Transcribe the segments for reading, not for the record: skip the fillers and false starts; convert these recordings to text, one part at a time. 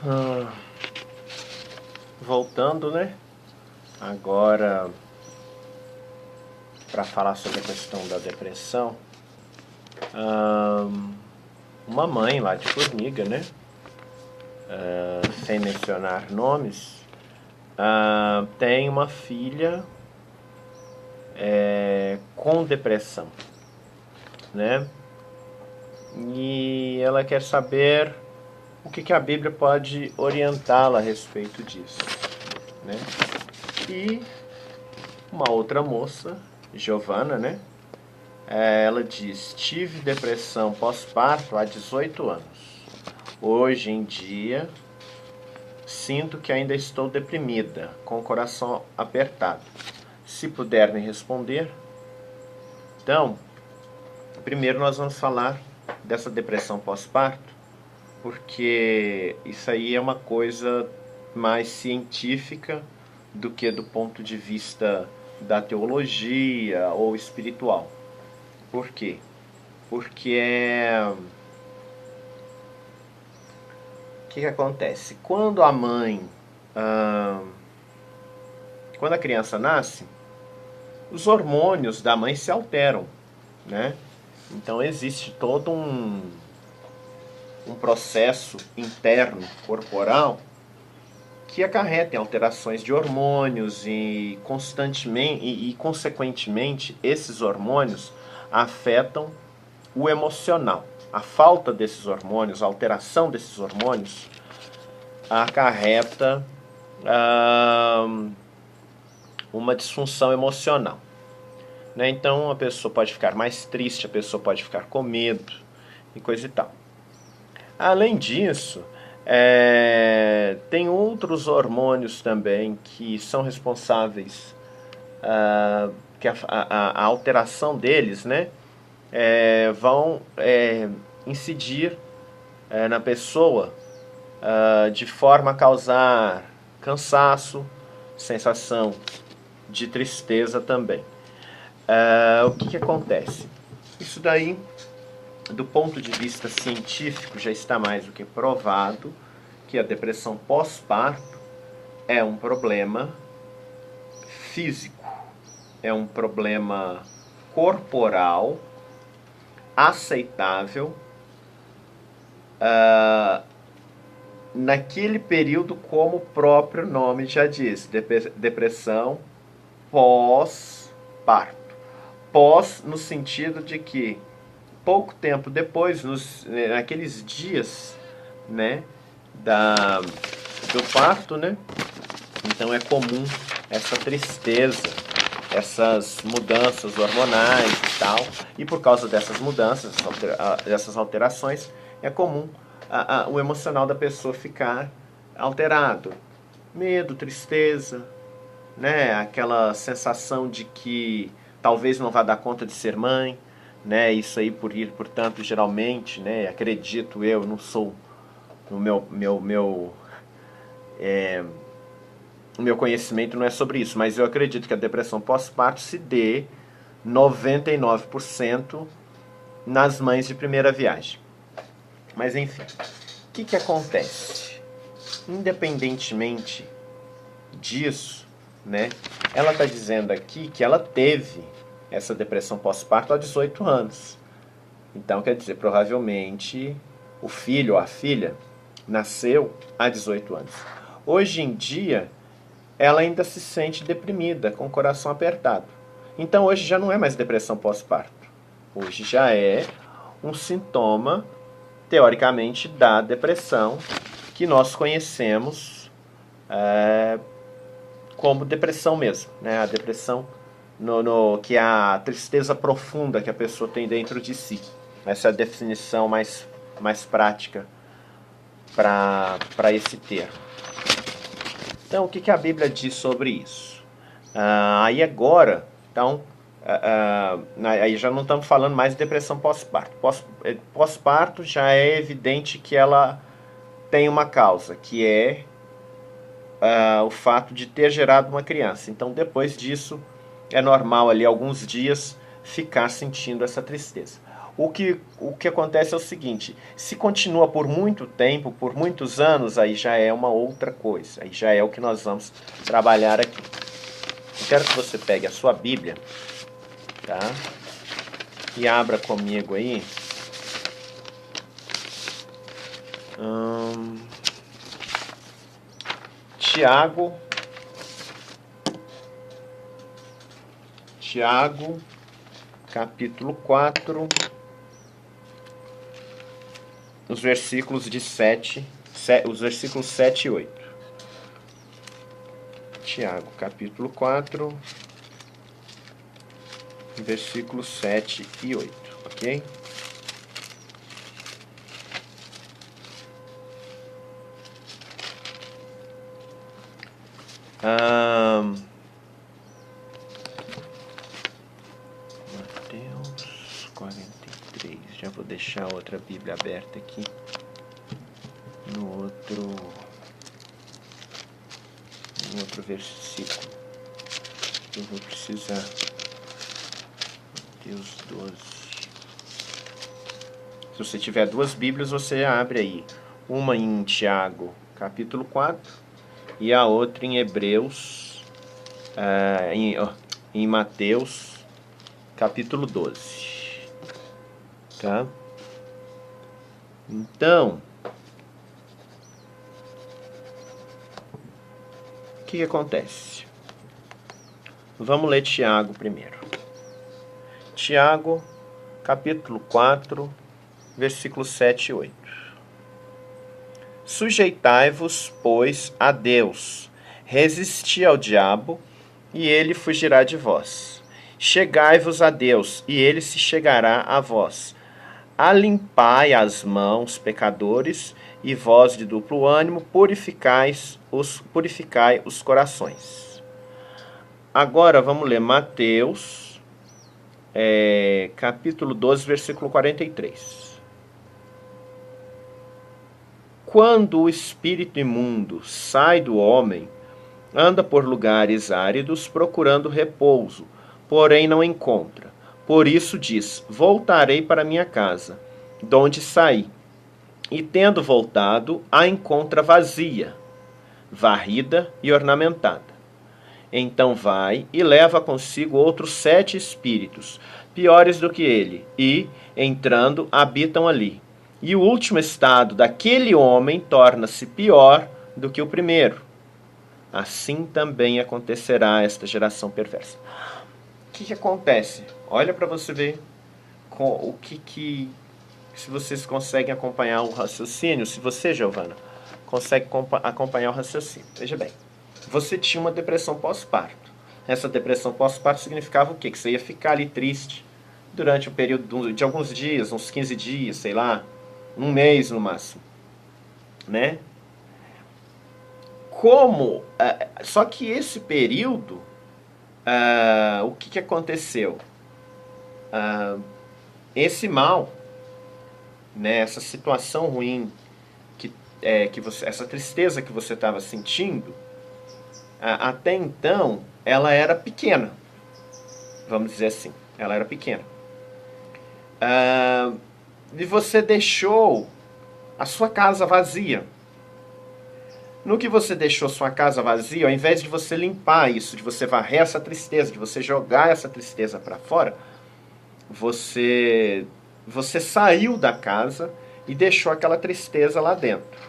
Ah, voltando, né? Agora para falar sobre a questão da depressão. Uma mãe lá de Formiga, né? Sem mencionar nomes, tem uma filha com depressão, né? E ela quer saber o que a Bíblia pode orientá-la a respeito disso, né? E uma outra moça, Giovana, né? Ela diz: tive depressão pós-parto há 18 anos. Hoje em dia, sinto que ainda estou deprimida, com o coração apertado. Se puder me responder. Então, primeiro nós vamos falar dessa depressão pós-parto, porque isso aí é uma coisa mais científica do que do ponto de vista da teologia ou espiritual. Por quê? Porque o que acontece? Quando a mãe, quando a criança nasce, os hormônios da mãe se alteram, né? Então existe todo um processo interno corporal que acarreta em alterações de hormônios e constantemente e consequentemente esses hormônios afetam o emocional. A falta desses hormônios, a alteração desses hormônios acarreta uma disfunção emocional, né? Então a pessoa pode ficar mais triste, a pessoa pode ficar com medo e coisa e tal. Além disso, tem outros hormônios também que são responsáveis, que a alteração deles, né, vão incidir na pessoa de forma a causar cansaço, sensação de tristeza também. O que acontece? Isso daí, do ponto de vista científico, já está mais do que provado que a depressão pós-parto é um problema físico, é um problema corporal aceitável naquele período, como o próprio nome já diz, depressão pós-parto. Pós no sentido de que pouco tempo depois, naqueles dias, né, do parto, né, então é comum essa tristeza, essas mudanças hormonais e tal, e por causa dessas mudanças, dessas alterações, é comum o emocional da pessoa ficar alterado. Medo, tristeza, né, aquela sensação de que talvez não vá dar conta de ser mãe, né, isso aí, portanto, geralmente, né, acredito eu, não sou o meu conhecimento não é sobre isso, mas eu acredito que a depressão pós-parto se dê 99% nas mães de primeira viagem. Mas enfim, o que acontece? Independentemente disso, né, ela está dizendo aqui que ela teve essa depressão pós-parto há 18 anos. Então, quer dizer, provavelmente o filho ou a filha nasceu há 18 anos. Hoje em dia, ela ainda se sente deprimida, com o coração apertado. Então, hoje já não é mais depressão pós-parto. Hoje já é um sintoma, teoricamente, da depressão que nós conhecemos como depressão mesmo, né? A depressão que é a tristeza profunda que a pessoa tem dentro de si. Essa é a definição mais prática para esse termo. Então, o que a Bíblia diz sobre isso? Aí agora, então, aí já não estamos falando mais de depressão pós-parto. Pós-parto já é evidente que ela tem uma causa, que é o fato de ter gerado uma criança. Então, depois disso, é normal ali alguns dias ficar sentindo essa tristeza. O que acontece é o seguinte: se continua por muito tempo, por muitos anos, aí já é uma outra coisa. Aí já é o que nós vamos trabalhar aqui. Eu quero que você pegue a sua Bíblia, tá? E abra comigo aí. Tiago, capítulo 4, os versículos 7 e 8. Tiago, capítulo 4, versículos 7 e 8, ok? Mateus 43. Já vou deixar a outra Bíblia aberta aqui. No outro versículo. Eu vou precisar. Mateus 12. Se você tiver duas Bíblias, você abre aí. Uma em Tiago, capítulo 4, e a outra em Hebreus, em Mateus, capítulo 12. Tá? Então, o que acontece? Vamos ler Tiago primeiro. Tiago, capítulo 4, versículos 7 e 8. Sujeitai-vos, pois, a Deus, resisti ao diabo, e ele fugirá de vós. Chegai-vos a Deus, e ele se chegará a vós. Alimpai as mãos, pecadores, e vós de duplo ânimo, purificai os corações. Agora vamos ler Mateus, capítulo 12, versículo 43. Quando o espírito imundo sai do homem, anda por lugares áridos procurando repouso, porém não encontra. Por isso diz: voltarei para minha casa, donde saí. E tendo voltado, a encontra vazia, varrida e ornamentada. Então vai e leva consigo outros 7 espíritos, piores do que ele, e, entrando, habitam ali. E o último estado daquele homem torna-se pior do que o primeiro. Assim também acontecerá a esta geração perversa. O que acontece? Olha para você ver se vocês conseguem acompanhar o raciocínio. Se você, Giovana, consegue acompanhar o raciocínio. Veja bem, você tinha uma depressão pós-parto. Essa depressão pós-parto significava o quê? Que você ia ficar ali triste durante um período de alguns dias, uns 15 dias, sei lá, um mês no máximo, né? Só que esse período, o que aconteceu? Esse mal, né, essa situação ruim, essa tristeza que você estava sentindo, até então, ela era pequena. Vamos dizer assim, ela era pequena. E você deixou a sua casa vazia. No que você deixou sua casa vazia, ao invés de você limpar isso, de você varrer essa tristeza, de você jogar essa tristeza para fora, você saiu da casa e deixou aquela tristeza lá dentro,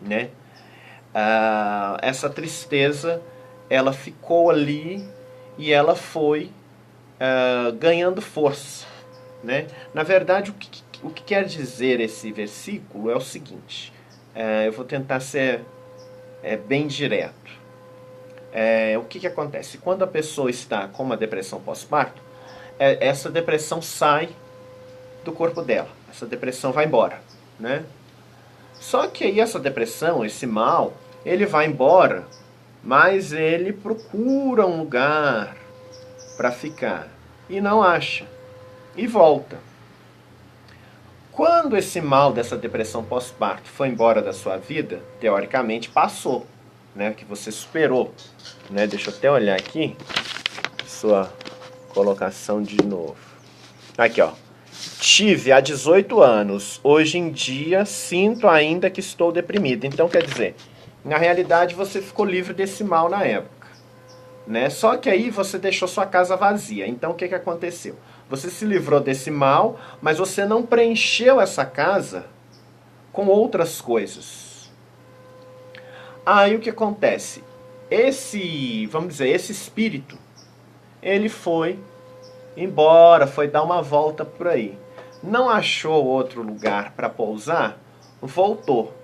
né? Essa tristeza, ela ficou ali e ela foi ganhando força, né? Na verdade, o que quer dizer esse versículo é o seguinte. Eu vou tentar ser bem direto. O que acontece? Quando a pessoa está com uma depressão pós-parto, essa depressão sai do corpo dela. Essa depressão vai embora, né? Só que aí essa depressão, esse mal, ele vai embora, mas ele procura um lugar para ficar e não acha. E volta. Quando esse mal dessa depressão pós-parto foi embora da sua vida, teoricamente passou, né? Que você superou, né? Deixa eu até olhar aqui sua colocação de novo. Aqui, ó. tive há 18 anos, hoje em dia sinto ainda que estou deprimido. Então, quer dizer, na realidade você ficou livre desse mal na época, né? Só que aí você deixou sua casa vazia. Então, o que aconteceu? Você se livrou desse mal, mas você não preencheu essa casa com outras coisas. Aí o que acontece? Vamos dizer, esse espírito, ele foi embora, foi dar uma volta por aí. Não achou outro lugar para pousar, voltou.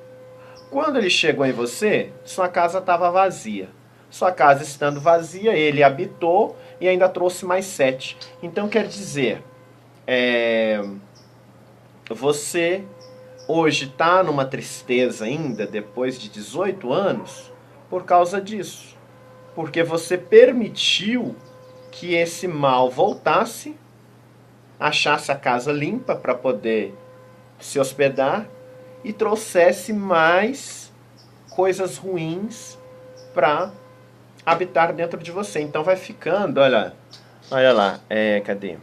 Quando ele chegou em você, sua casa estava vazia. Sua casa estando vazia, ele habitou e ainda trouxe mais 7. Então quer dizer, você hoje está numa tristeza ainda, depois de 18 anos, por causa disso. Porque você permitiu que esse mal voltasse, achasse a casa limpa para poder se hospedar e trouxesse mais coisas ruins para habitar dentro de você. Então vai ficando, olha lá, cadê?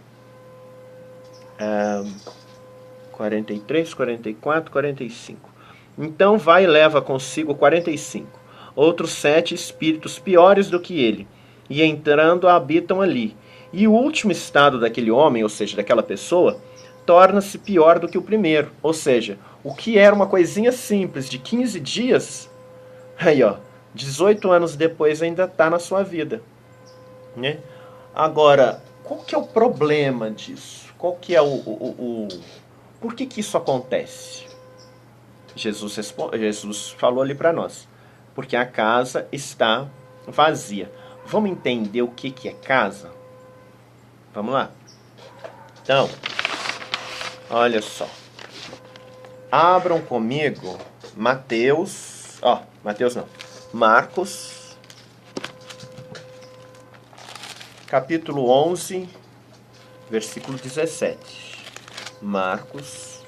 43, 44, 45. Então vai e leva consigo 45. Outros 7 espíritos piores do que ele, e entrando habitam ali. E o último estado daquele homem, ou seja, daquela pessoa, torna-se pior do que o primeiro. Ou seja, o que era uma coisinha simples de 15 dias, aí ó, 18 anos depois ainda está na sua vida, né? Agora, qual que é o problema disso? Qual que é por que isso acontece? Jesus falou ali para nós. Porque a casa está vazia. Vamos entender o que é casa? Vamos lá. Então, olha só. Abram comigo Mateus. Mateus não. Marcos. Capítulo 11, versículo 17. Marcos,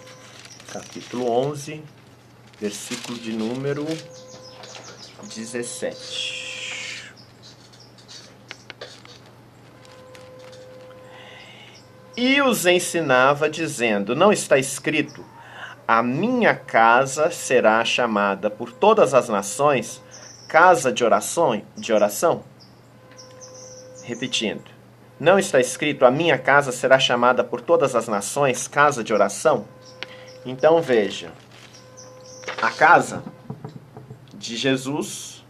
capítulo 11, versículo de número 17. E os ensinava, dizendo: não está escrito, a minha casa será chamada por todas as nações casa de oração? Repetindo, não está escrito, a minha casa será chamada por todas as nações casa de oração? Então veja, a casa de Jesus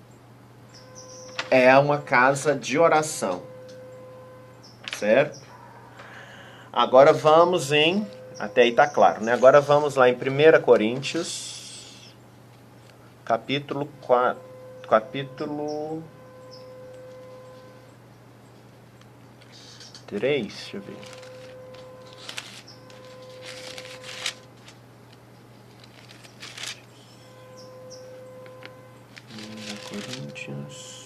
é uma casa de oração, certo? Agora vamos até aí tá claro, né? Agora vamos lá em 1 Coríntios, capítulo 3, deixa eu ver. Coríntios.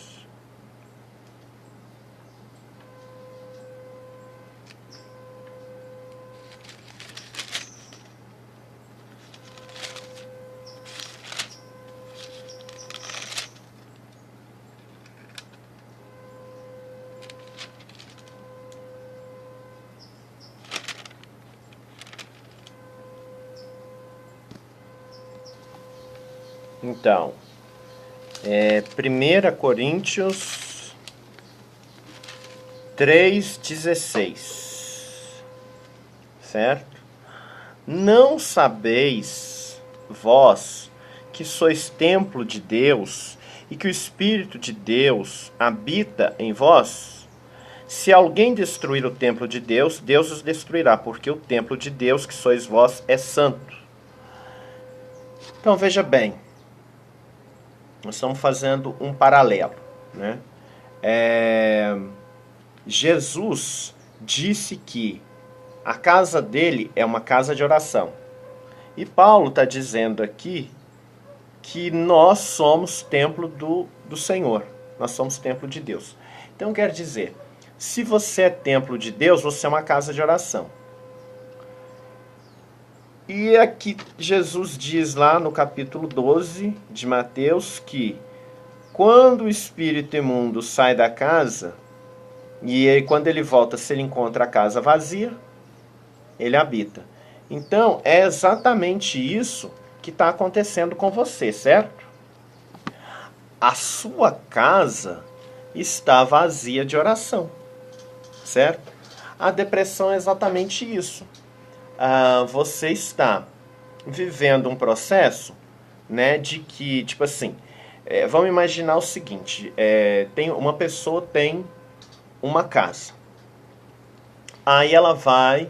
Então, 1 Coríntios 3,16, certo? Não sabeis vós que sois templo de Deus e que o Espírito de Deus habita em vós? Se alguém destruir o templo de Deus, Deus os destruirá, porque o templo de Deus, que sois vós, é santo. Então veja bem, nós estamos fazendo um paralelo, né? Jesus disse que a casa dele é uma casa de oração. E Paulo está dizendo aqui que nós somos templo do Senhor. Nós somos templo de Deus. Então quer dizer, se você é templo de Deus, você é uma casa de oração. E aqui Jesus diz lá no capítulo 12 de Mateus que quando o espírito imundo sai da casa, e aí quando ele volta, se ele encontra a casa vazia, ele habita. Então, é exatamente isso que está acontecendo com você, certo? A sua casa está vazia de oração, certo? A depressão é exatamente isso. Você está vivendo um processo, né, de que, tipo assim, vamos imaginar o seguinte, uma pessoa tem uma casa. Aí ela vai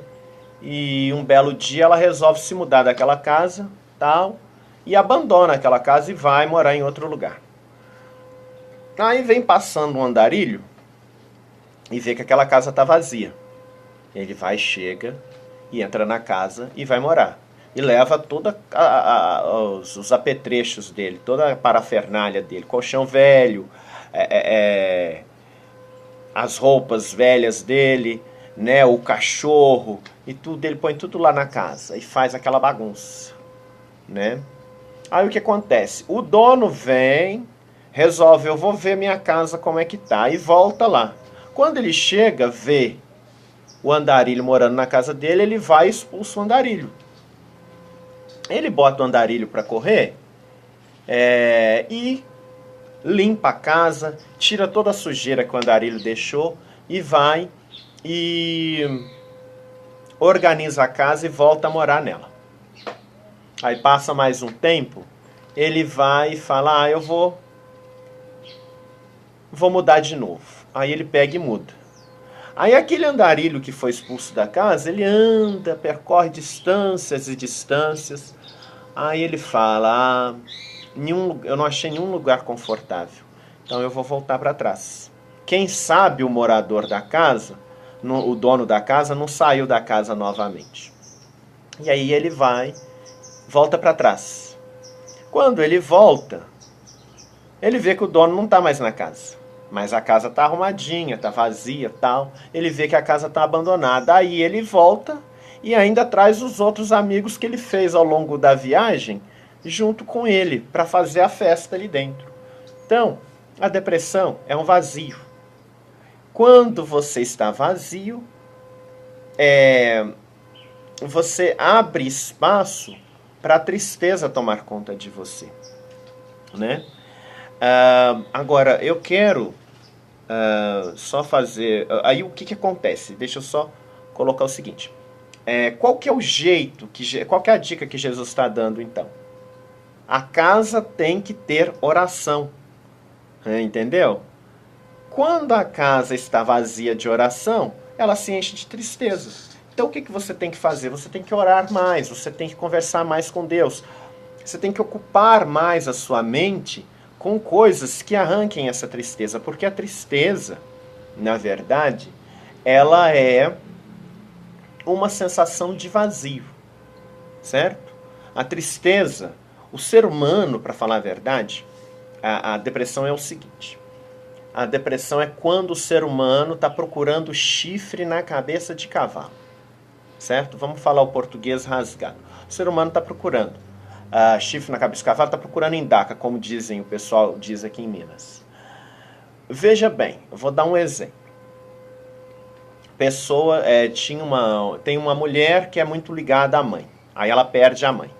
e um belo dia ela resolve se mudar daquela casa, tal, e abandona aquela casa e vai morar em outro lugar. Aí vem passando um andarilho e vê que aquela casa está vazia. Ele vai, chega e entra na casa e vai morar. E leva todos os apetrechos dele, toda a parafernália dele, colchão velho, as roupas velhas dele, né, o cachorro e tudo, ele põe tudo lá na casa e faz aquela bagunça, né? Aí o que acontece? O dono vem, resolve, eu vou ver minha casa como é que tá, e volta lá. Quando ele chega, vê o andarilho morando na casa dele, ele vai e expulsa o andarilho. Ele bota o andarilho para correr e limpa a casa, tira toda a sujeira que o andarilho deixou e vai e organiza a casa e volta a morar nela. Aí passa mais um tempo, ele vai e fala, eu vou mudar de novo. Aí ele pega e muda. Aí aquele andarilho que foi expulso da casa, ele anda, percorre distâncias e distâncias. Aí ele fala, eu não achei nenhum lugar confortável, então eu vou voltar para trás. Quem sabe o morador da casa, o dono da casa, não saiu da casa novamente. E aí ele volta para trás. Quando ele volta, ele vê que o dono não está mais na casa. Mas a casa está arrumadinha, está vazia, tal. Ele vê que a casa está abandonada. Aí ele volta e ainda traz os outros amigos que ele fez ao longo da viagem junto com ele para fazer a festa ali dentro. Então, a depressão é um vazio. Quando você está vazio, você abre espaço para a tristeza tomar conta de você, né? Agora, eu quero só fazer... Aí o que acontece? Deixa eu só colocar o seguinte. Qual que é o jeito, qual que é a dica que Jesus está dando então? A casa tem que ter oração. Entendeu? Quando a casa está vazia de oração, ela se enche de tristeza. Então o que você tem que fazer? Você tem que orar mais, você tem que conversar mais com Deus. Você tem que ocupar mais a sua mente com coisas que arranquem essa tristeza. Porque a tristeza, na verdade, ela é uma sensação de vazio. Certo? A tristeza, o ser humano, para falar a verdade, a depressão é o seguinte. A depressão é quando o ser humano está procurando chifre na cabeça de cavalo. Certo? Vamos falar o português rasgado. O ser humano está procurando chifre na cabeça de cavalo, está procurando endaca, como o pessoal diz aqui em Minas. Veja bem, eu vou dar um exemplo. Tem uma mulher que é muito ligada à mãe. Aí ela perde a mãe.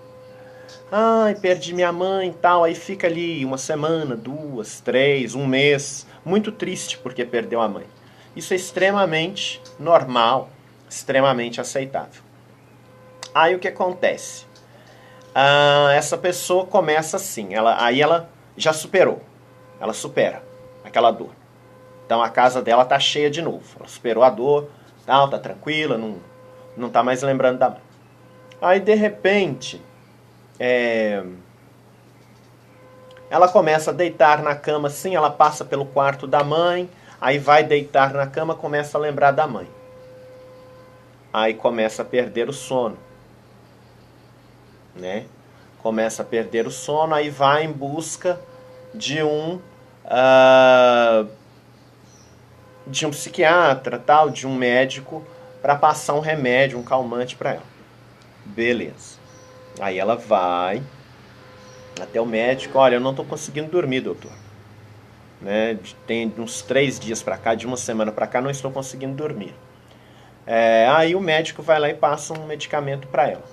Perdi minha mãe e tal. Aí fica ali uma semana, 2, 3, um mês, muito triste porque perdeu a mãe. Isso é extremamente normal, extremamente aceitável. Aí o que acontece? Essa pessoa começa assim, ela já superou, ela supera aquela dor. Então a casa dela tá cheia de novo, ela superou a dor, tá tranquila, não tá mais lembrando da mãe. Aí de repente, ela começa a deitar na cama assim, ela passa pelo quarto da mãe, aí vai deitar na cama, começa a lembrar da mãe. Aí começa a perder o sono. Né? Começa a perder o sono, aí vai em busca de um psiquiatra, tal, de um médico, para passar um remédio, um calmante para ela. Beleza. Aí ela vai até o médico, olha, eu não estou conseguindo dormir, doutor. Né? Tem uns 3 dias para cá, de uma semana para cá, não estou conseguindo dormir. Aí o médico vai lá e passa um medicamento para ela.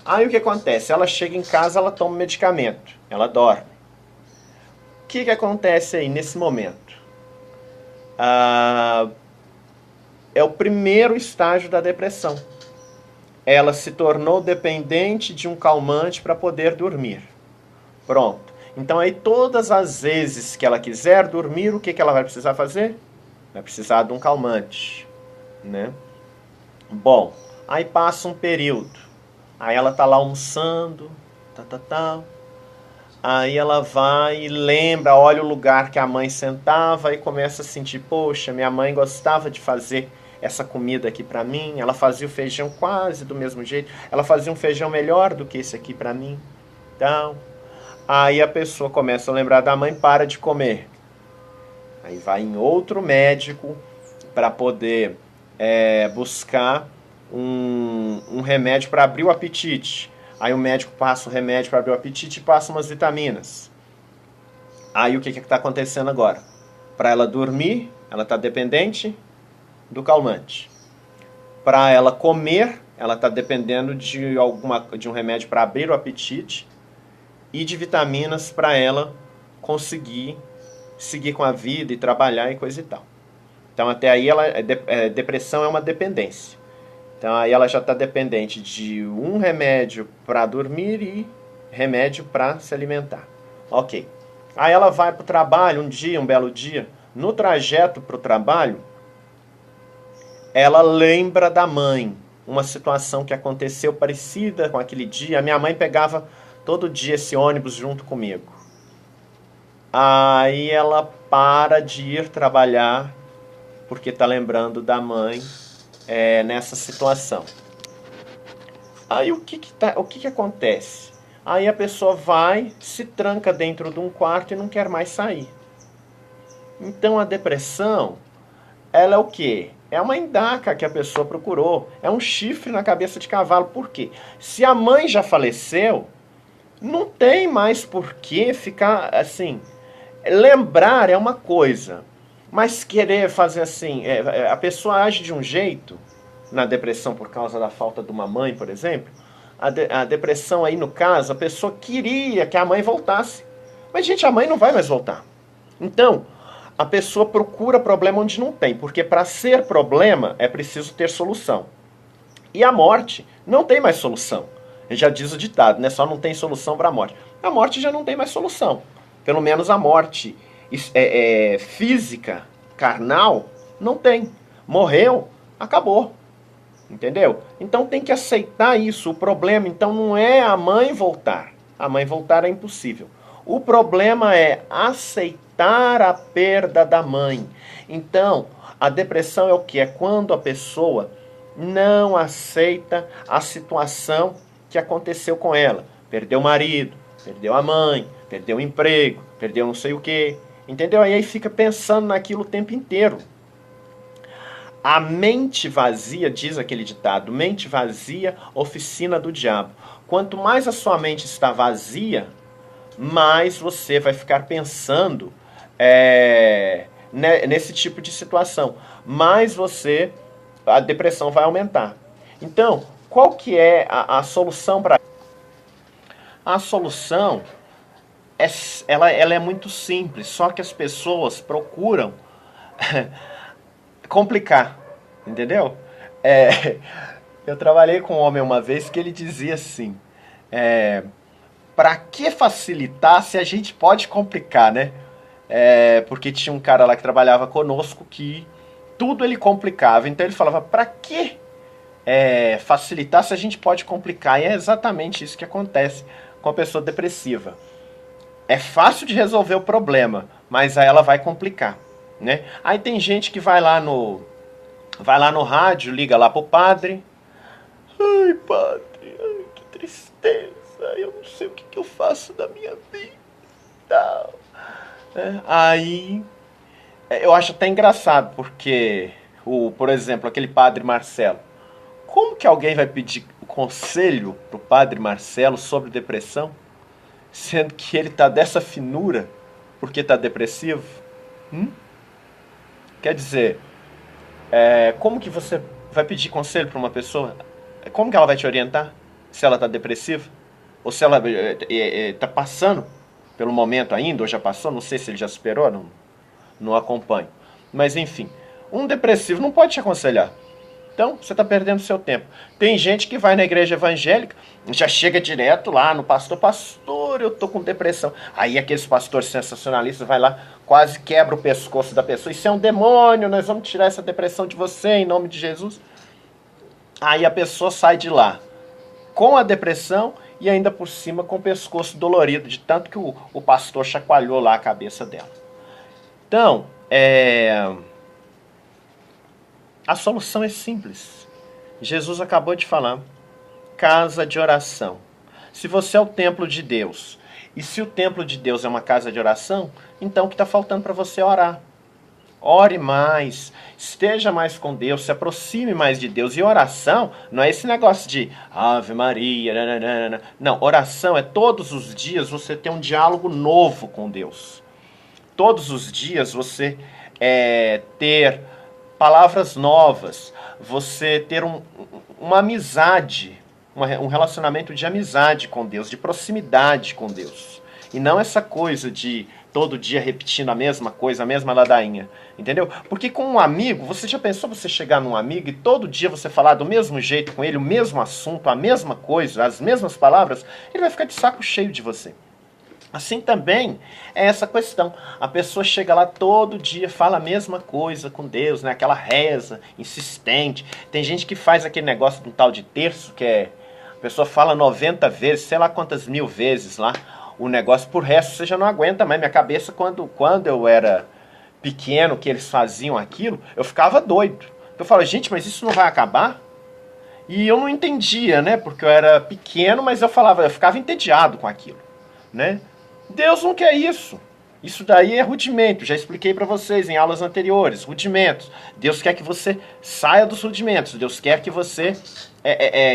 Aí o que acontece? Ela chega em casa, ela toma o medicamento, ela dorme. O que acontece aí nesse momento? Ah, é o primeiro estágio da depressão. Ela se tornou dependente de um calmante para poder dormir. Pronto. Então aí todas as vezes que ela quiser dormir, o que ela vai precisar fazer? Vai precisar de um calmante, né? Bom, aí passa um período. Aí ela tá lá almoçando, tal. Aí ela vai e lembra, olha o lugar que a mãe sentava e começa a sentir, poxa, minha mãe gostava de fazer essa comida aqui pra mim, ela fazia o feijão quase do mesmo jeito, ela fazia um feijão melhor do que esse aqui pra mim. Então, aí a pessoa começa a lembrar da mãe, para de comer. Aí vai em outro médico para poder buscar um remédio para abrir o apetite. Aí o médico passa o remédio para abrir o apetite e passa umas vitaminas. Aí o que está acontecendo agora? Para ela dormir, ela está dependente do calmante. Para ela comer, ela está dependendo de um remédio para abrir o apetite e de vitaminas para ela conseguir seguir com a vida e trabalhar e coisa e tal. Então até aí depressão é uma dependência. Então aí ela já está dependente de um remédio para dormir e remédio para se alimentar. Ok. Aí ela vai para o trabalho um belo dia. No trajeto para o trabalho, ela lembra da mãe. Uma situação que aconteceu parecida com aquele dia. A minha mãe pegava todo dia esse ônibus junto comigo. Aí ela para de ir trabalhar porque está lembrando da mãe nessa situação. Aí o que acontece? Aí a pessoa vai, se tranca dentro de um quarto e não quer mais sair. Então a depressão, ela é o quê? É uma endaca que a pessoa procurou. É um chifre na cabeça de cavalo. Por quê? Se a mãe já faleceu, não tem mais por que ficar assim. Lembrar é uma coisa, mas querer fazer assim, a pessoa age de um jeito na depressão por causa da falta de uma mãe, por exemplo. A depressão aí no caso, a pessoa queria que a mãe voltasse. Mas, gente, a mãe não vai mais voltar. Então, a pessoa procura problema onde não tem, porque para ser problema é preciso ter solução. E a morte não tem mais solução. Já diz o ditado, né? Só não tem solução para a morte. A morte já não tem mais solução. Pelo menos a morte física, carnal, não tem. Morreu, acabou. Entendeu? Então tem que aceitar isso. O problema, então, não é a mãe voltar. A mãe voltar é impossível. O problema é aceitar a perda da mãe. Então, a depressão é o que? É quando a pessoa não aceita a situação que aconteceu com ela. Perdeu o marido, perdeu a mãe, perdeu o emprego, perdeu não sei o quê. Entendeu? Aí fica pensando naquilo o tempo inteiro. A mente vazia, diz aquele ditado, mente vazia, oficina do diabo. Quanto mais a sua mente está vazia, mais você vai ficar pensando nesse tipo de situação. Mais a depressão vai aumentar. Então, qual que é a solução para isso? A solução, ela é muito simples, só que as pessoas procuram complicar, entendeu? Eu trabalhei com um homem uma vez que ele dizia assim, para que facilitar se a gente pode complicar, né? Porque tinha um cara lá que trabalhava conosco que tudo ele complicava, então ele falava, para que facilitar se a gente pode complicar? E é exatamente isso que acontece com a pessoa depressiva. É fácil de resolver o problema, mas aí ela vai complicar, né? Aí tem gente que vai lá no rádio, liga lá pro padre. Ai, padre, ai, que tristeza, eu não sei o que eu faço da minha vida. Aí, eu acho até engraçado, porque, por exemplo, aquele padre Marcelo. Como que alguém vai pedir conselho pro padre Marcelo sobre depressão, sendo que ele tá dessa finura porque tá depressivo? Quer dizer, como que você vai pedir conselho para uma pessoa? Como que ela vai te orientar? Se ela está depressiva? Ou se ela está passando pelo momento ainda, ou já passou, não sei se ele já superou, não acompanho. Mas enfim, um depressivo não pode te aconselhar. Então, você está perdendo seu tempo. Tem gente que vai na igreja evangélica, já chega direto lá no pastor, pastor, eu tô com depressão. Aí aqueles pastores sensacionalistas vai lá, quase quebra o pescoço da pessoa. Isso é um demônio, nós vamos tirar essa depressão de você em nome de Jesus. Aí a pessoa sai de lá com a depressão e ainda por cima com o pescoço dolorido, de tanto que o pastor chacoalhou lá a cabeça dela. Então, a solução é simples. Jesus acabou de falar. Casa de oração. Se você é o templo de Deus, e se o templo de Deus é uma casa de oração, então o que está faltando para você é orar? Ore mais, esteja mais com Deus, se aproxime mais de Deus. E oração não é esse negócio de Ave Maria, nananana. Não, oração é todos os dias você ter um diálogo novo com Deus. Todos os dias você ter palavras novas, você ter uma amizade, um relacionamento de amizade com Deus, de proximidade com Deus. E não essa coisa de todo dia repetindo a mesma coisa, a mesma ladainha. Entendeu? Porque com um amigo, você já pensou você chegar num amigo e todo dia você falar do mesmo jeito com ele, o mesmo assunto, a mesma coisa, as mesmas palavras? Ele vai ficar de saco cheio de você. Assim também é essa questão. A pessoa chega lá todo dia, fala a mesma coisa com Deus, né? Aquela reza insistente. Tem gente que faz aquele negócio de um tal de terço, que a pessoa fala 90 vezes, sei lá quantas mil vezes lá, o negócio. Por resto você já não aguenta mais. Minha cabeça, quando eu era pequeno, que eles faziam aquilo, eu ficava doido. Eu falo, gente, mas isso não vai acabar? E eu não entendia, né? Porque eu era pequeno, mas eu ficava entediado com aquilo, né? Deus não quer isso. Isso daí é rudimento. Já expliquei para vocês em aulas anteriores. Rudimentos. Deus quer que você saia dos rudimentos. Deus quer que você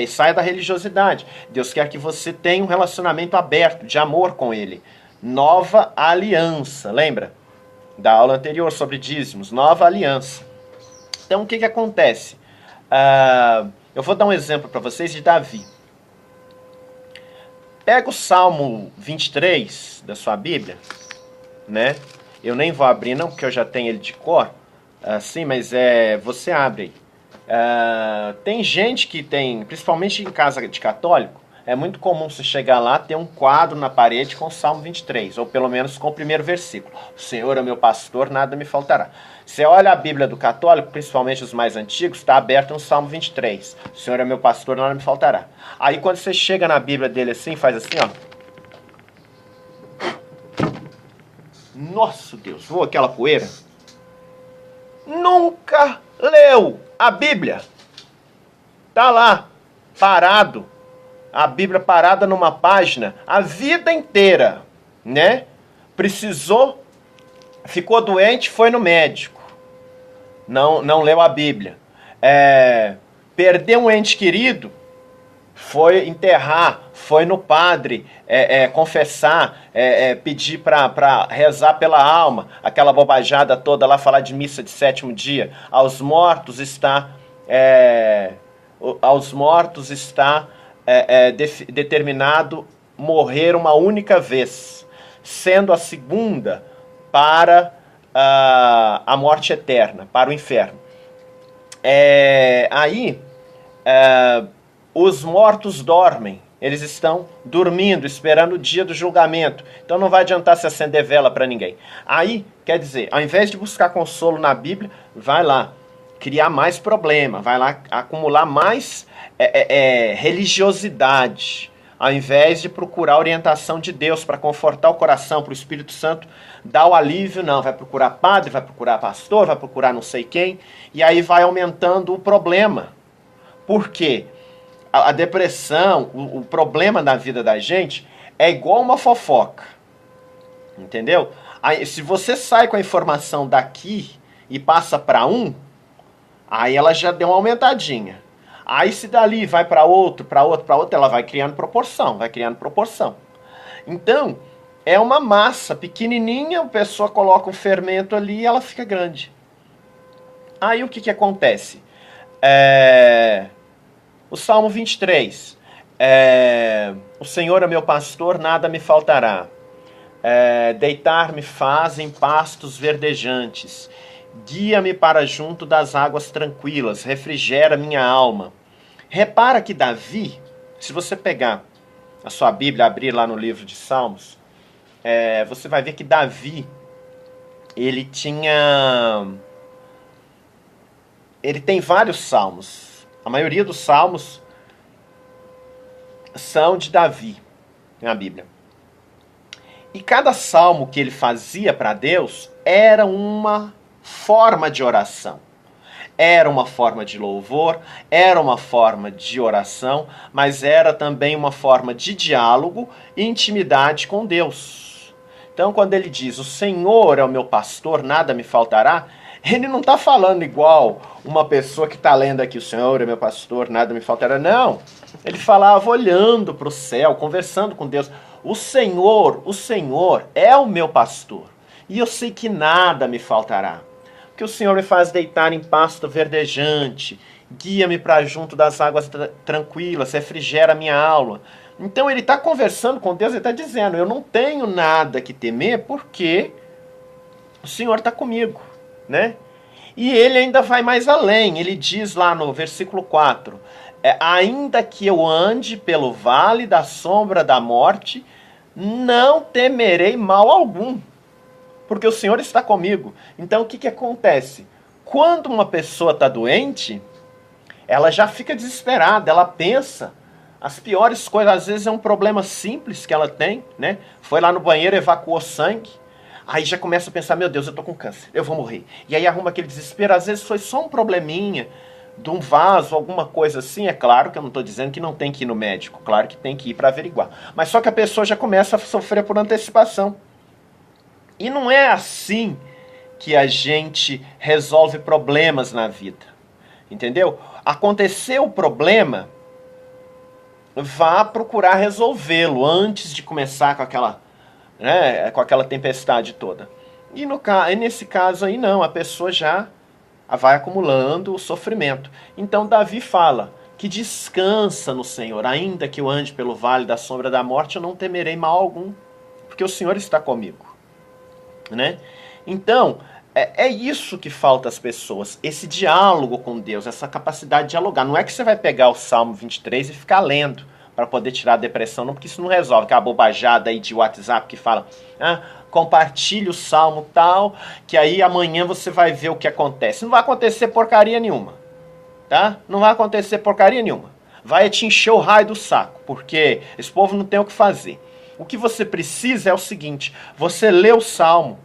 saia da religiosidade. Deus quer que você tenha um relacionamento aberto, de amor com Ele. Nova aliança. Lembra? Da aula anterior sobre dízimos. Nova aliança. Então o que acontece? Eu vou dar um exemplo para vocês de Davi. Pega o Salmo 23 da sua Bíblia, né? Eu nem vou abrir não, porque eu já tenho ele de cor, assim, mas você abre aí. Tem gente que tem, principalmente em casa de católico, é muito comum você chegar lá, ter um quadro na parede com o Salmo 23, ou pelo menos com o primeiro versículo. O Senhor é meu pastor, nada me faltará. Você olha a Bíblia do católico, principalmente os mais antigos, está aberto no Salmo 23. O Senhor é meu pastor, nada me faltará. Aí quando você chega na Bíblia dele assim, faz assim, ó. Nossa Deus, voa aquela poeira. Nunca leu a Bíblia. Tá lá, parado. A Bíblia parada numa página a vida inteira, né? Precisou, ficou doente, foi no médico. Não leu a Bíblia. Perdeu um ente querido, foi enterrar, foi no padre confessar, pedir para rezar pela alma, aquela bobajada toda lá, falar de missa de sétimo dia. Aos mortos está determinado morrer uma única vez, sendo a segunda para a morte eterna, para o inferno. Os mortos dormem, eles estão dormindo, esperando o dia do julgamento. Então não vai adiantar se acender vela para ninguém. Aí, quer dizer, ao invés de buscar consolo na Bíblia, vai lá criar mais problema, vai lá acumular mais religiosidade, ao invés de procurar a orientação de Deus para confortar o coração, para o Espírito Santo dar o alívio, não, vai procurar padre, vai procurar pastor, vai procurar não sei quem, e aí vai aumentando o problema. Por quê? A depressão, o problema na vida da gente é igual uma fofoca, entendeu? Aí, se você sai com a informação daqui e passa para aí ela já deu uma aumentadinha. Aí se dali vai para outro, ela vai criando proporção, Então, é uma massa pequenininha, a pessoa coloca um fermento ali e ela fica grande. Aí o que acontece? O Salmo 23. O Senhor é meu pastor, nada me faltará. Deitar-me faz em pastos verdejantes. Guia-me para junto das águas tranquilas, refrigera minha alma. Repara que Davi, se você pegar a sua Bíblia, abrir lá no livro de Salmos, você vai ver que Davi, ele tem vários salmos. A maioria dos salmos são de Davi na Bíblia. E cada salmo que ele fazia para Deus era uma forma de oração. Era uma forma de louvor, era uma forma de oração, mas era também uma forma de diálogo e intimidade com Deus. Então, quando ele diz, o Senhor é o meu pastor, nada me faltará, ele não está falando igual uma pessoa que está lendo aqui, o Senhor é meu pastor, nada me faltará. Não, ele falava olhando para o céu, conversando com Deus. O Senhor é o meu pastor, e eu sei que nada me faltará. Porque o Senhor me faz deitar em pasto verdejante, guia-me para junto das águas tranquilas, refrigera minha alma. Então ele está conversando com Deus, ele está dizendo, eu não tenho nada que temer, porque o Senhor está comigo, né? E ele ainda vai mais além, ele diz lá no versículo 4, ainda que eu ande pelo vale da sombra da morte, não temerei mal algum, porque o Senhor está comigo. Então o que acontece? Quando uma pessoa está doente, ela já fica desesperada, ela pensa as piores coisas, às vezes é um problema simples que ela tem, né? Foi lá no banheiro, evacuou sangue, aí já começa a pensar, meu Deus, eu tô com câncer, eu vou morrer. E aí arruma aquele desespero, às vezes foi só um probleminha de um vaso, alguma coisa assim. É claro que eu não estou dizendo que não tem que ir no médico, claro que tem que ir para averiguar. Mas só que a pessoa já começa a sofrer por antecipação. E não é assim que a gente resolve problemas na vida, entendeu? Aconteceu o problema, vá procurar resolvê-lo antes de começar com aquela, né, com aquela tempestade toda. E nesse caso aí não, a pessoa já vai acumulando o sofrimento. Então Davi fala que descansa no Senhor, ainda que eu ande pelo vale da sombra da morte, eu não temerei mal algum, porque o Senhor está comigo, né? Então, é isso que falta às pessoas, esse diálogo com Deus, essa capacidade de dialogar. Não é que você vai pegar o Salmo 23 e ficar lendo para poder tirar a depressão, não, porque isso não resolve. Aquela bobajada aí de WhatsApp que fala, compartilhe o Salmo tal, que aí amanhã você vai ver o que acontece. Não vai acontecer porcaria nenhuma, tá? Não vai acontecer porcaria nenhuma. Vai te encher o raio do saco, porque esse povo não tem o que fazer. O que você precisa é o seguinte, você lê o Salmo,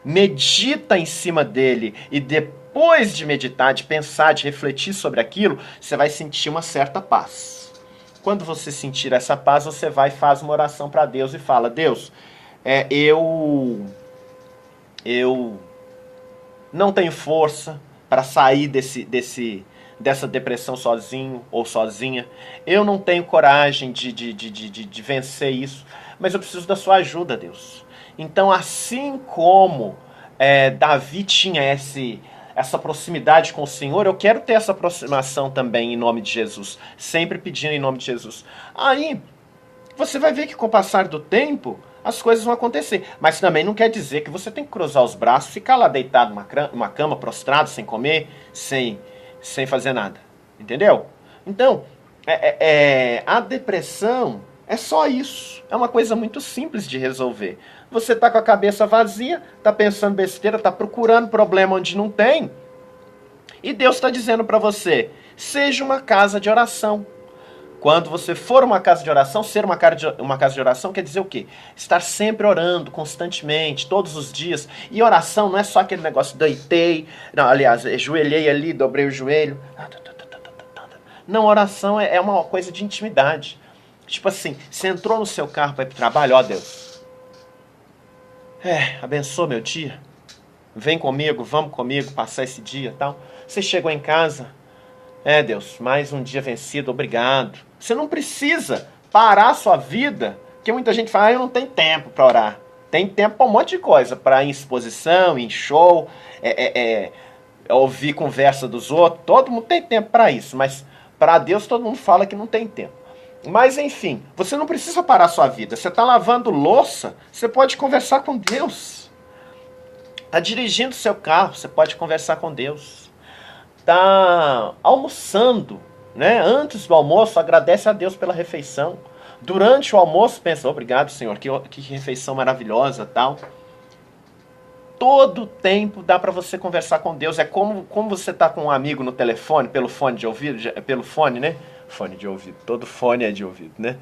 medita em cima dele e depois de meditar, de pensar, de refletir sobre aquilo, você vai sentir uma certa paz. Quando você sentir essa paz, você vai e faz uma oração para Deus e fala, Deus, eu não tenho força para sair dessa depressão sozinho ou sozinha. Eu não tenho coragem de vencer isso, mas eu preciso da sua ajuda, Deus. Então, assim como Davi tinha essa proximidade com o Senhor, eu quero ter essa aproximação também em nome de Jesus, sempre pedindo em nome de Jesus. Aí, você vai ver que com o passar do tempo, as coisas vão acontecer. Mas também não quer dizer que você tem que cruzar os braços, ficar lá deitado numa cama, prostrado, sem comer, sem fazer nada. Entendeu? Então, a depressão é só isso. É uma coisa muito simples de resolver. Você está com a cabeça vazia, está pensando besteira, está procurando problema onde não tem. E Deus está dizendo para você, seja uma casa de oração. Quando você for uma casa de oração, ser uma casa de oração quer dizer o quê? Estar sempre orando, constantemente, todos os dias. E oração não é só aquele negócio, deitei, não, aliás, ajoelhei ali, dobrei o joelho. Não, oração é uma coisa de intimidade. Tipo assim, você entrou no seu carro para ir para o trabalho, ó Deus, abençoa meu dia, vem comigo, vamos comigo, passar esse dia e tal. Você chegou em casa, Deus, mais um dia vencido, obrigado. Você não precisa parar a sua vida, porque muita gente fala, eu não tenho tempo para orar. Tem tempo para um monte de coisa, para ir em exposição, em show, ouvir conversa dos outros. Todo mundo tem tempo para isso, mas para Deus todo mundo fala que não tem tempo. Mas enfim, você não precisa parar a sua vida. Você está lavando louça, você pode conversar com Deus. Está dirigindo seu carro, você pode conversar com Deus. Está almoçando, né? Antes do almoço, agradece a Deus pela refeição. Durante o almoço, pensa, obrigado, Senhor, que refeição maravilhosa, tal. Todo tempo dá para você conversar com Deus. É como você tá com um amigo no telefone, pelo fone de ouvido, pelo fone, né? Fone de ouvido, todo fone é de ouvido, né?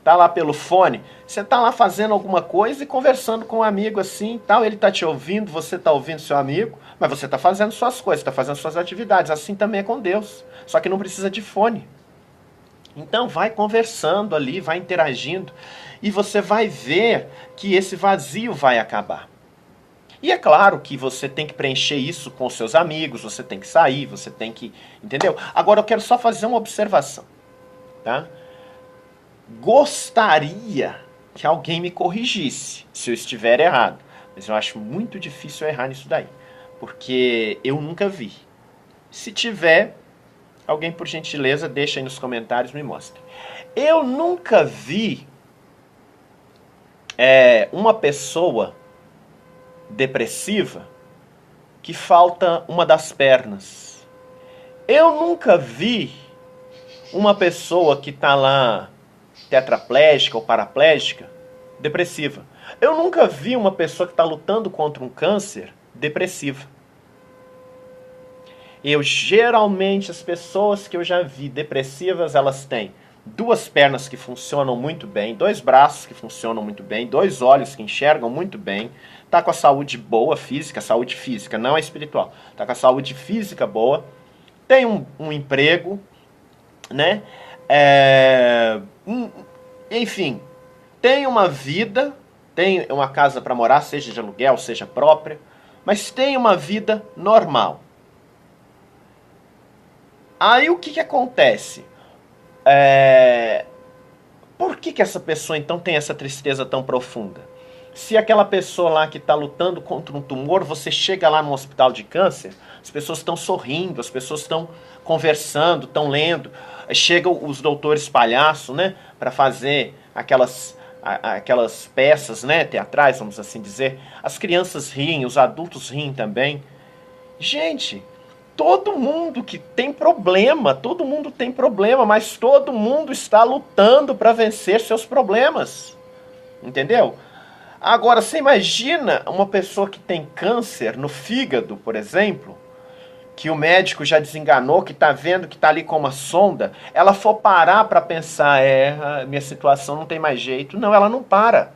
Tá lá pelo fone, você tá lá fazendo alguma coisa e conversando com um amigo assim e tal, ele tá te ouvindo, você tá ouvindo seu amigo, mas você tá fazendo suas coisas, tá fazendo suas atividades, assim também é com Deus, só que não precisa de fone. Então vai conversando ali, vai interagindo, e você vai ver que esse vazio vai acabar. E é claro que você tem que preencher isso com seus amigos, você tem que sair, você tem que... Entendeu? Agora eu quero só fazer uma observação, tá? Gostaria que alguém me corrigisse se eu estiver errado. Mas eu acho muito difícil eu errar nisso daí. Porque eu nunca vi. Se tiver, alguém por gentileza deixa aí nos comentários e me mostre. Eu nunca vi uma pessoa depressiva que falta uma das pernas. Eu nunca vi uma pessoa que está lá tetraplégica ou paraplégica depressiva. Eu nunca vi uma pessoa que está lutando contra um câncer depressiva. Geralmente, as pessoas que eu já vi depressivas, elas têm 2 pernas que funcionam muito bem, 2 braços que funcionam muito bem, 2 olhos que enxergam muito bem, tá com a saúde boa, física, saúde física, não é espiritual, tá com a saúde física boa, tem um emprego, né? Enfim, tem uma vida, tem uma casa para morar, seja de aluguel, seja própria, mas tem uma vida normal. Aí o que acontece? Por que essa pessoa então tem essa tristeza tão profunda? Se aquela pessoa lá que está lutando contra um tumor, você chega lá no hospital de câncer, as pessoas estão sorrindo, as pessoas estão conversando, estão lendo. Chegam os doutores palhaço, né, para fazer aquelas peças, né, teatrais, vamos assim dizer. As crianças riem, os adultos riem também. Gente, todo mundo que tem problema, todo mundo tem problema, mas todo mundo está lutando para vencer seus problemas. Entendeu? Agora, você imagina uma pessoa que tem câncer no fígado, por exemplo, que o médico já desenganou, que está vendo que está ali com uma sonda, ela for parar para pensar, minha situação não tem mais jeito. Não, ela não para.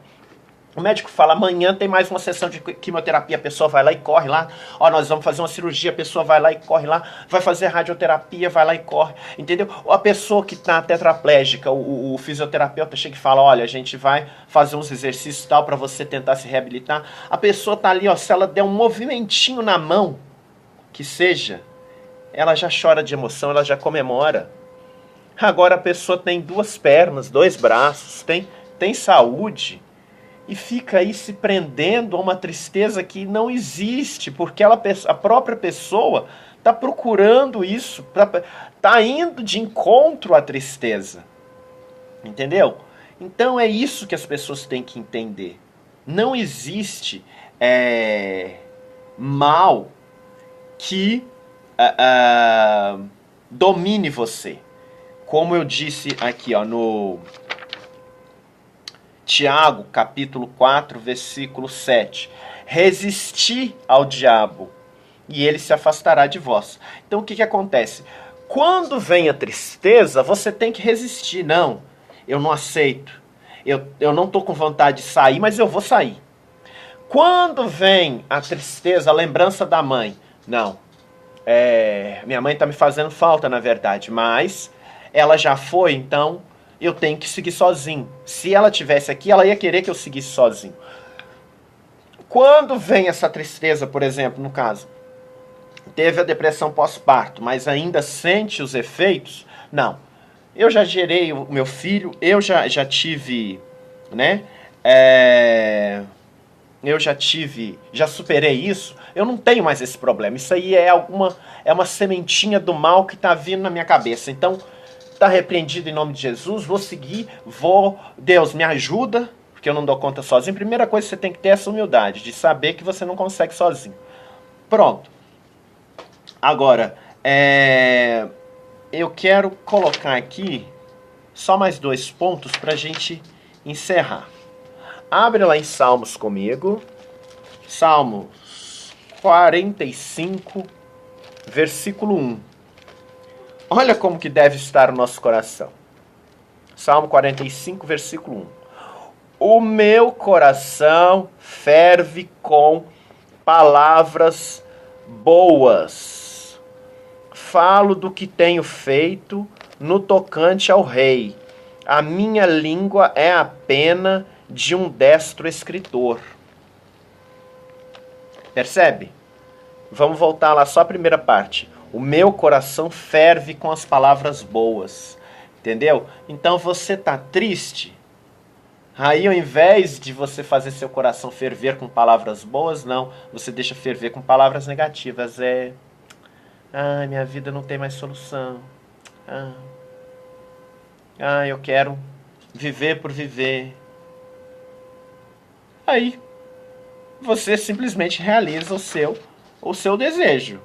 O médico fala, amanhã tem mais uma sessão de quimioterapia, a pessoa vai lá e corre lá. Ó, nós vamos fazer uma cirurgia, a pessoa vai lá e corre lá. Vai fazer radioterapia, vai lá e corre. Entendeu? A pessoa que está tetraplégica, o fisioterapeuta chega e fala, olha, a gente vai fazer uns exercícios tal para você tentar se reabilitar. A pessoa está ali, ó, se ela der um movimentinho na mão, que seja, ela já chora de emoção, ela já comemora. Agora a pessoa tem 2 pernas, 2 braços, tem saúde, e fica aí se prendendo a uma tristeza que não existe, porque a própria pessoa está procurando isso, está indo de encontro à tristeza. Entendeu? Então é isso que as pessoas têm que entender. Não existe mal que domine você. Como eu disse aqui, ó, no Tiago, capítulo 4, versículo 7. Resisti ao diabo, e ele se afastará de vós. Então o que acontece? Quando vem a tristeza, você tem que resistir. Não, eu não aceito. Eu não estou com vontade de sair, mas eu vou sair. Quando vem a tristeza, a lembrança da mãe. Não, minha mãe está me fazendo falta, na verdade, mas ela já foi, então eu tenho que seguir sozinho. Se ela tivesse aqui, ela ia querer que eu seguisse sozinho. Quando vem essa tristeza, por exemplo, no caso, teve a depressão pós-parto, mas ainda sente os efeitos, não. Eu já gerei o meu filho, eu já tive, né, eu já superei isso, eu não tenho mais esse problema. Isso aí é uma sementinha do mal que está vindo na minha cabeça. Então, está repreendido em nome de Jesus, vou seguir, Deus me ajuda, porque eu não dou conta sozinho. Primeira coisa, você tem que ter essa humildade, de saber que você não consegue sozinho. Pronto. Agora, eu quero colocar aqui só mais 2 pontos para a gente encerrar. Abre lá em Salmos comigo. Salmos 45, versículo 1. Olha como que deve estar o nosso coração. Salmo 45, versículo 1. O meu coração ferve com palavras boas. Falo do que tenho feito no tocante ao rei. A minha língua é a pena de um destro escritor. Percebe? Vamos voltar lá só a primeira parte. O meu coração ferve com as palavras boas. Entendeu? Então você tá triste? Aí ao invés de você fazer seu coração ferver com palavras boas, não. Você deixa ferver com palavras negativas. Minha vida não tem mais solução. Eu quero viver por viver. Aí você simplesmente realiza o seu desejo.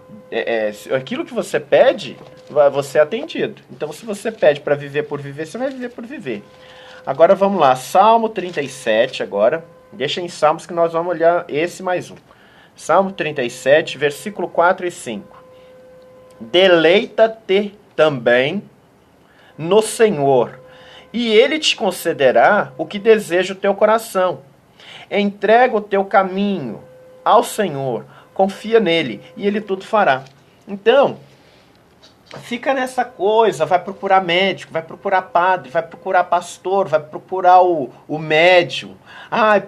Aquilo que você pede, vai ser atendido. Então, se você pede para viver por viver, você vai viver por viver. Agora vamos lá, Salmo 37 agora. Deixa em Salmos que nós vamos olhar esse mais um. Salmo 37, versículo 4 e 5. Deleita-te também no Senhor, e Ele te concederá o que deseja o teu coração. Entrega o teu caminho ao Senhor, confia nele, e Ele tudo fará. Então, fica nessa coisa, vai procurar médico, vai procurar padre, vai procurar pastor, vai procurar o médium.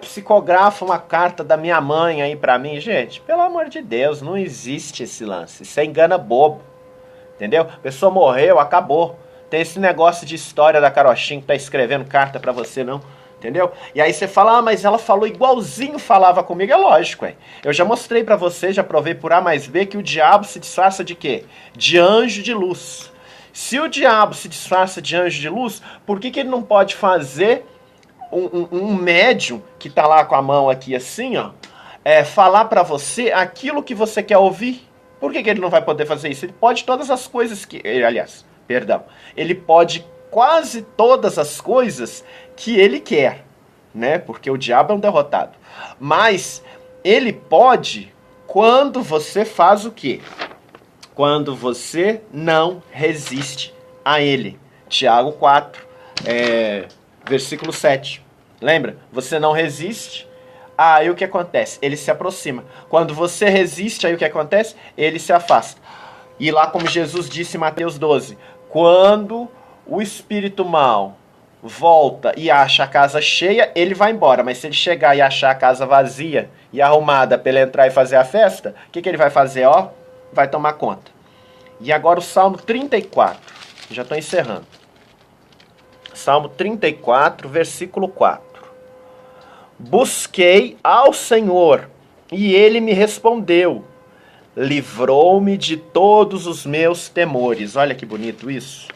Psicografa uma carta da minha mãe aí pra mim. Gente, pelo amor de Deus, não existe esse lance. Isso é engana bobo. Entendeu? A pessoa morreu, acabou. Tem esse negócio de história da carochinha que tá escrevendo carta pra você, não. Entendeu? E aí você fala, mas ela falou igualzinho falava comigo. É lógico, eu já mostrei pra você, já provei por A mais B que o diabo se disfarça de quê? De anjo de luz. Se o diabo se disfarça de anjo de luz, por que ele não pode fazer um médium que tá lá com a mão aqui assim, ó, falar pra você aquilo que você quer ouvir? Por que ele não vai poder fazer isso? Ele pode todas as coisas que... Ele pode quase todas as coisas que ele quer, né? Porque o diabo é um derrotado. Mas ele pode quando você faz o quê? Quando você não resiste a ele. Tiago 4, versículo 7. Lembra? Você não resiste, aí o que acontece? Ele se aproxima. Quando você resiste, aí o que acontece? Ele se afasta. E lá como Jesus disse em Mateus 12, quando o espírito mau volta e acha a casa cheia, ele vai embora. Mas se ele chegar e achar a casa vazia e arrumada para ele entrar e fazer a festa, o que ele vai fazer? Vai tomar conta. E agora o Salmo 34. Já estou encerrando. Salmo 34, versículo 4. Busquei ao Senhor, e Ele me respondeu. Livrou-me de todos os meus temores. Olha que bonito isso,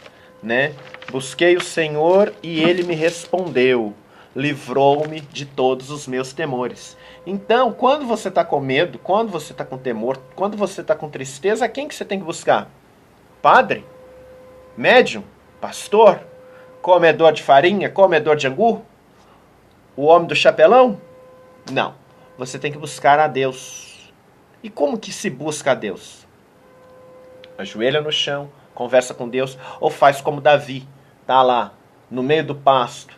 né? Busquei o Senhor e Ele me respondeu. Livrou-me de todos os meus temores. Então, quando você está com medo, quando você está com temor, quando você está com tristeza, quem que você tem que buscar? Padre? Médium? Pastor? Comedor de farinha? Comedor de angu? O homem do chapelão? Não. Você tem que buscar a Deus. E como que se busca a Deus? Ajoelha no chão, conversa com Deus, ou faz como Davi, tá lá, no meio do pasto,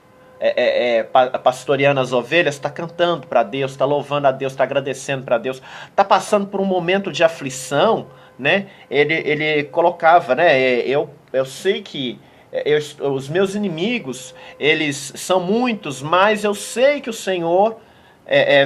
pastoreando as ovelhas, está cantando para Deus, está louvando a Deus, está agradecendo para Deus, está passando por um momento de aflição, né? Ele colocava, né? Eu sei que os meus inimigos, eles são muitos, mas eu sei que o Senhor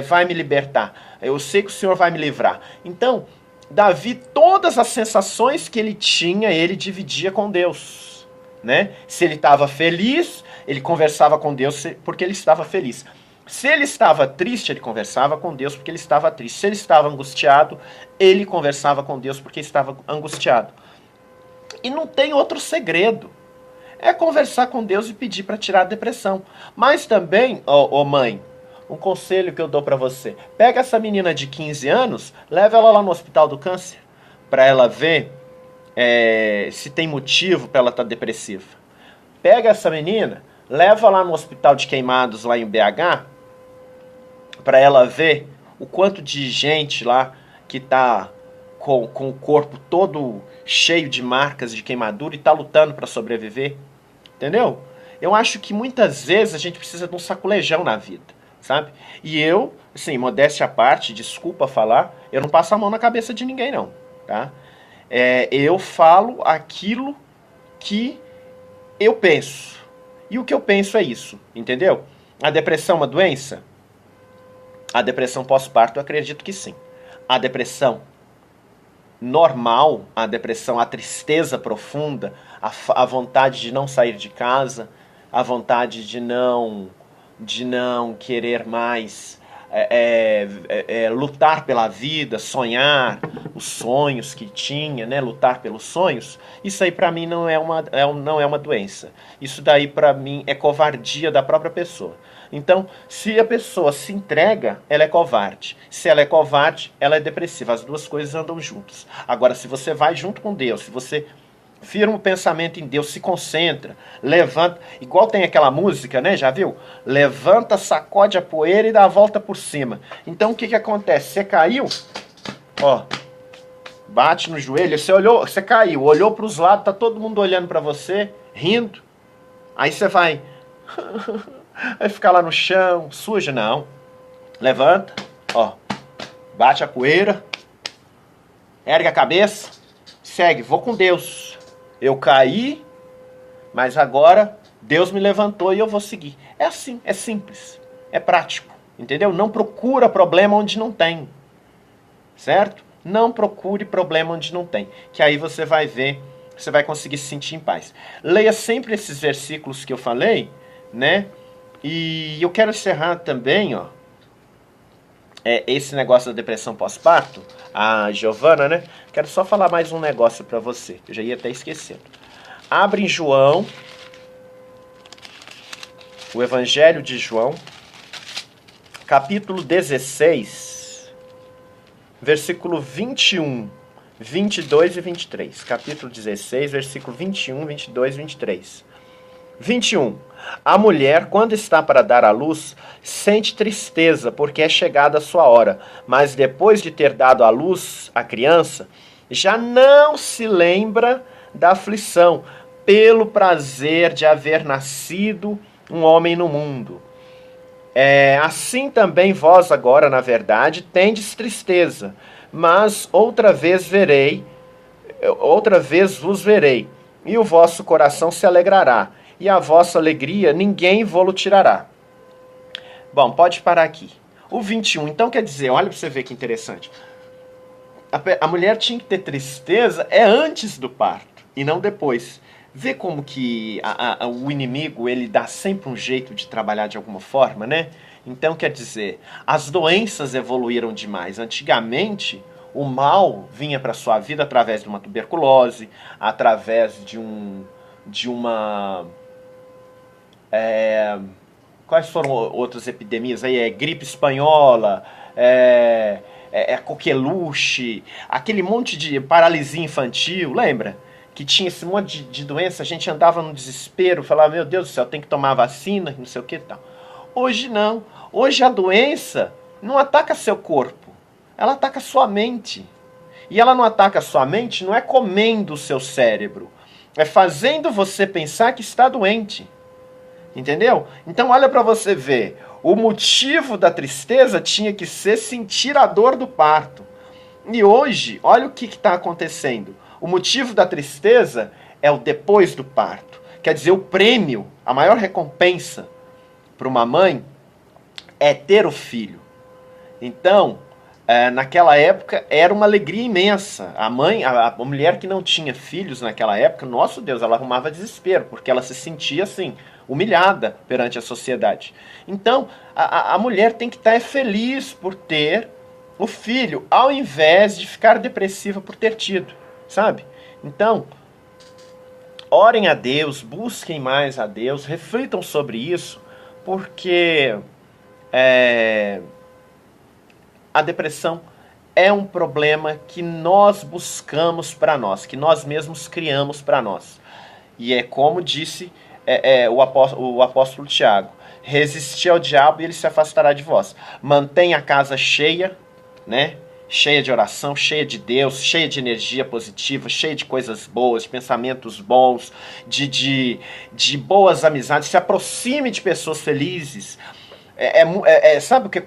vai me libertar. Eu sei que o Senhor vai me livrar. Então, Davi, todas as sensações que ele tinha, ele dividia com Deus, né? Se ele estava feliz, ele conversava com Deus porque ele estava feliz. Se ele estava triste, ele conversava com Deus porque ele estava triste. Se ele estava angustiado, ele conversava com Deus porque estava angustiado. E não tem outro segredo. É conversar com Deus e pedir para tirar a depressão. Mas também, mãe, um conselho que eu dou para você. Pega essa menina de 15 anos, leva ela lá no Hospital do Câncer, para ela ver se tem motivo para ela estar depressiva. Pega essa menina, leva lá no Hospital de Queimados, lá em BH, para ela ver o quanto de gente lá que está com o corpo todo cheio de marcas de queimadura e está lutando para sobreviver. Entendeu? Eu acho que muitas vezes a gente precisa de um sacolejão na vida, sabe? E eu, assim, modéstia à parte, desculpa falar, eu não passo a mão na cabeça de ninguém não, tá? Eu falo aquilo que eu penso. E o que eu penso é isso, entendeu? A depressão é uma doença? A depressão pós-parto eu acredito que sim. A depressão normal, a depressão, a tristeza profunda, a vontade de não sair de casa, a vontade de não querer mais lutar pela vida, sonhar os sonhos que tinha, né, lutar pelos sonhos, isso aí pra mim não é uma doença. Isso daí pra mim é covardia da própria pessoa. Então, se a pessoa se entrega, ela é covarde. Se ela é covarde, ela é depressiva. As duas coisas andam juntas. Agora, se você vai junto com Deus, se você firma o pensamento em Deus, se concentra, levanta, igual tem aquela música, né, já viu? Levanta, sacode a poeira e dá a volta por cima. Então, o que que acontece? Você caiu, ó, bate no joelho, você caiu, olhou para os lados, tá todo mundo olhando para você, rindo. Aí você vai vai ficar lá no chão, suja, não. Levanta, ó, bate a poeira, ergue a cabeça, segue, vou com Deus. Eu caí, mas agora Deus me levantou e eu vou seguir. É assim, é simples, é prático, entendeu? Não procura problema onde não tem, certo? Não procure problema onde não tem, que aí você vai ver, você vai conseguir se sentir em paz. Leia sempre esses versículos que eu falei, né? E eu quero encerrar também, ó, esse negócio da depressão pós-parto, a Giovana, né? Quero só falar mais um negócio pra você, eu já ia até esquecendo. Abre em João, o Evangelho de João, capítulo 16, versículo 21, 22 e 23. Capítulo 16, versículo 21, 22 e 23. 21. A mulher, quando está para dar à luz, sente tristeza, porque é chegada a sua hora. Mas depois de ter dado à luz a criança, já não se lembra da aflição, pelo prazer de haver nascido um homem no mundo. Assim também vós agora, na verdade, tendes tristeza, mas outra vez vos verei, e o vosso coração se alegrará, e a vossa alegria ninguém vô-lo tirará. Bom, pode parar aqui. O 21, então quer dizer, olha para você ver que interessante. A mulher tinha que ter tristeza antes do parto, e não depois. Vê como que o inimigo, ele dá sempre um jeito de trabalhar de alguma forma, né? Então, quer dizer, as doenças evoluíram demais. Antigamente, o mal vinha para sua vida através de uma tuberculose, através de uma... quais foram outras epidemias aí? Gripe espanhola, coqueluche, aquele monte de paralisia infantil, lembra? Que tinha esse monte de doença, a gente andava no desespero, falava, meu Deus do céu, tem que tomar vacina, não sei o que e tal. Hoje não. Hoje a doença não ataca seu corpo, ela ataca sua mente. E ela não ataca sua mente, não é comendo o seu cérebro, é fazendo você pensar que está doente. Entendeu? Então olha para você ver, o motivo da tristeza tinha que ser sentir a dor do parto. E hoje, olha o que está acontecendo. O motivo da tristeza é o depois do parto. Quer dizer, o prêmio, a maior recompensa para uma mãe é ter o filho. Então, naquela época era uma alegria imensa. A mulher que não tinha filhos naquela época, nosso Deus, ela arrumava desespero, porque ela se sentia assim, humilhada perante a sociedade. Então, a mulher tem que estar feliz por ter o filho, ao invés de ficar depressiva por ter tido, sabe? Então, orem a Deus, busquem mais a Deus, reflitam sobre isso, porque a depressão é um problema que nós buscamos para nós, que nós mesmos criamos para nós. E é como disse o apóstolo Tiago: resistir ao diabo e ele se afastará de vós. Mantenha a casa cheia, né? Cheia de oração, cheia de Deus, cheia de energia positiva, cheia de coisas boas, de pensamentos bons, de boas amizades. Se aproxime de pessoas felizes. Sabe o que?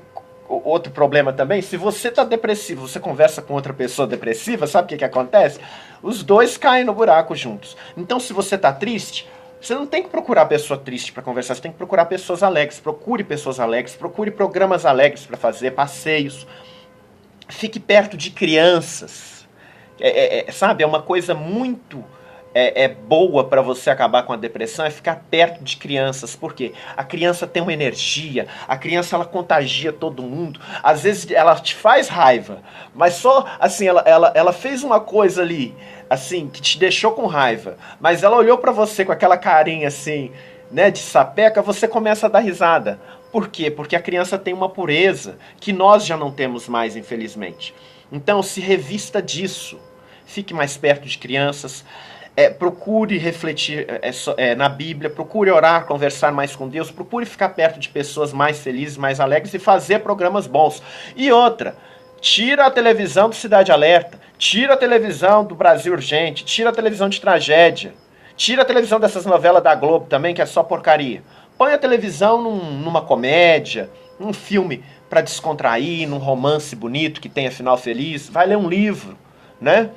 Outro problema também, se você está depressivo, você conversa com outra pessoa depressiva, sabe o que acontece? Os dois caem no buraco juntos. Então, se você está triste, você não tem que procurar pessoa triste para conversar, você tem que procurar pessoas alegres. Procure pessoas alegres, procure programas alegres para fazer, passeios. Fique perto de crianças. Sabe, é uma coisa muito boa para você acabar com a depressão, é ficar perto de crianças. Por quê? A criança tem uma energia, a criança ela contagia todo mundo. Às vezes ela te faz raiva, mas só assim, ela fez uma coisa ali, assim, que te deixou com raiva, mas ela olhou para você com aquela carinha assim, né, de sapeca, você começa a dar risada. Por quê? Porque a criança tem uma pureza que nós já não temos mais, infelizmente. Então, se revista disso. Fique mais perto de crianças. Procure refletir na Bíblia. Procure orar, conversar mais com Deus. Procure ficar perto de pessoas mais felizes, mais alegres e fazer programas bons. E outra, tira a televisão do Cidade Alerta. Tira a televisão do Brasil Urgente. Tira a televisão de tragédia. Tira a televisão dessas novelas da Globo também, que é só porcaria. Põe a televisão numa comédia, num filme para descontrair, num romance bonito que tenha final feliz. Vai ler um livro, né?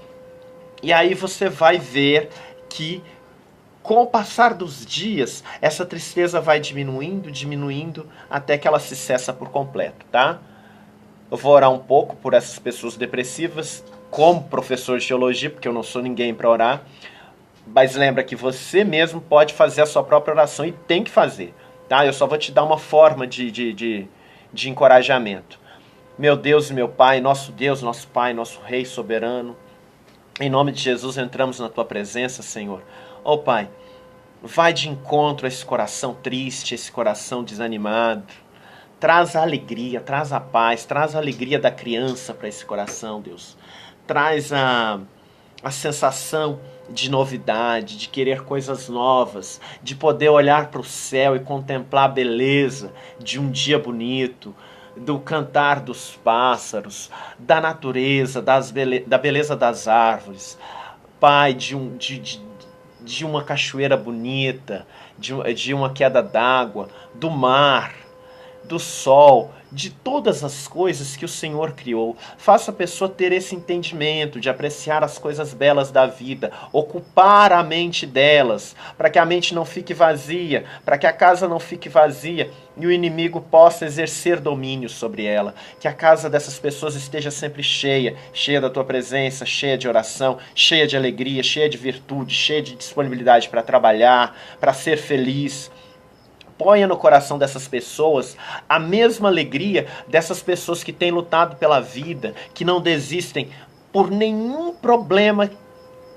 E aí você vai ver que, com o passar dos dias, essa tristeza vai diminuindo, até que ela se cessa por completo, tá? Eu vou orar um pouco por essas pessoas depressivas, como professor de teologia, porque eu não sou ninguém para orar. Mas lembra que você mesmo pode fazer a sua própria oração e tem que fazer, tá? Eu só vou te dar uma forma de encorajamento. Meu Deus e meu Pai, nosso Deus, nosso Pai, nosso Rei soberano, em nome de Jesus entramos na Tua presença, Senhor. Ó Pai, vai de encontro a esse coração triste, esse coração desanimado. Traz a alegria, traz a paz, traz a alegria da criança para esse coração, Deus. Traz a sensação de novidade, de querer coisas novas, de poder olhar para o céu e contemplar a beleza de um dia bonito, do cantar dos pássaros, da natureza, da beleza das árvores. Pai, de uma cachoeira bonita, de uma queda d'água, do mar, do sol, de todas as coisas que o Senhor criou. Faça a pessoa ter esse entendimento de apreciar as coisas belas da vida, ocupar a mente delas, para que a mente não fique vazia, para que a casa não fique vazia e o inimigo possa exercer domínio sobre ela. Que a casa dessas pessoas esteja sempre cheia, cheia da Tua presença, cheia de oração, cheia de alegria, cheia de virtude, cheia de disponibilidade para trabalhar, para ser feliz. Ponha no coração dessas pessoas a mesma alegria dessas pessoas que têm lutado pela vida, que não desistem por nenhum problema,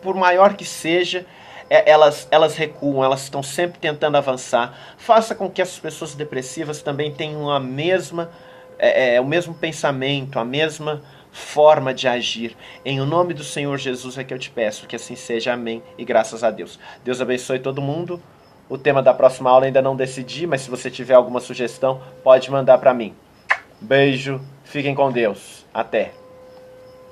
por maior que seja, elas recuam, elas estão sempre tentando avançar. Faça com que essas pessoas depressivas também tenham o mesmo pensamento, a mesma forma de agir. Em o nome do Senhor Jesus é que eu te peço, que assim seja, amém, e graças a Deus. Deus abençoe todo mundo. O tema da próxima aula ainda não decidi, mas se você tiver alguma sugestão, pode mandar para mim. Beijo, fiquem com Deus. Até!